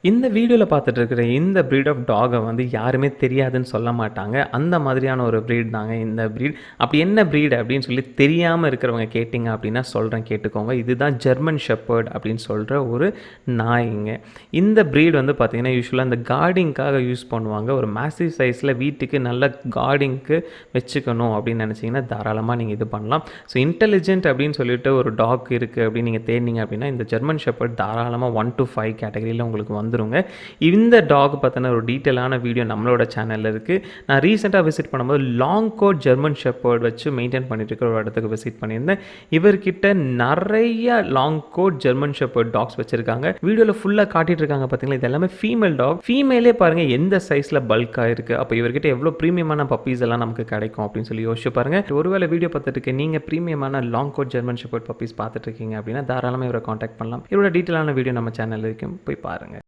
இந்த வீடியோவில் பார்த்துட்டு இருக்கிற இந்த ப்ரீட் ஆஃப் டாகை வந்து யாருமே தெரியாதுன்னு சொல்ல மாட்டாங்க. அந்த மாதிரியான ஒரு ப்ரீட் தாங்க இந்த ப்ரீட். அப்படி என்ன ப்ரீட் அப்படின்னு சொல்லி தெரியாமல் இருக்கிறவங்க கேட்டிங்க அப்படின்னா சொல்கிறேன், கேட்டுக்கோங்க. இதுதான் ஜெர்மன் ஷெப்பர்ட் அப்படின்னு சொல்கிற ஒரு நாய்ங்க. இந்த ப்ரீட் வந்து பார்த்திங்கன்னா யூஸ்வலாக இந்த கார்டிங்காக யூஸ் பண்ணுவாங்க. ஒரு மேசிவ் சைஸில் வீட்டுக்கு நல்ல கார்டிங்க்கு வச்சுக்கணும் அப்படின்னு நினச்சிங்கன்னா தாராளமாக நீங்கள் இது பண்ணலாம். ஸோ இன்டெலிஜென்ட் அப்படின்னு சொல்லிட்டு ஒரு டாக் இருக்குது அப்படின்னு நீங்கள் தேடினீங்க அப்படின்னா இந்த ஜெர்மன் ஷெப்பர்ட் தாராளமாக 1 to 5 கேட்டகரியில் உங்களுக்கு வந்துருங்க. இந்த டாக் பற்றின ஒரு டீட்டெயிலான வீடியோ நம்மளோட சேனலில் இருக்குது. நான் ரீசெண்டாக விசிட் பண்ணும்போது லாங் கோட் ஜெர்மன் ஷெப்பர்ட் வச்சு மெயின்டைன் பண்ணிட்டு இருக்கிற ஒரு இடத்துக்கு விசிட் பண்ணியிருந்தேன். இவர்கிட்ட நிறைய long coat German shepherd dogs வச்சுருக்காங்க. வீடியோவில் ஃபுல்லாக காட்டிட்டு இருக்காங்க பார்த்தீங்களா, இது எல்லாமே ஃபீமேல் டாக். ஃபீமேலே பாருங்கள் எந்த சைஸில் பல்காக இருக்குது. அப்போ இவர்கிட்ட எவ்வளோ ப்ரீமியமான பப்பீஸ் எல்லாம் நமக்கு கிடைக்கும் அப்படின்னு சொல்லி யோசிச்சு பாருங்கள். ஒருவேளை வீடியோ பார்த்துட்டு இருக்க நீங்கள் ப்ரீமியமான long coat German shepherd puppies பார்த்துட்டு இருக்கீங்க அப்படின்னா தாராளமாக இவரை காண்டாக்ட் பண்ணலாம். இவரோட டீட்டெயிலான வீடியோ நம்ம சேனலில் இருக்கும், போய் பாருங்கள்.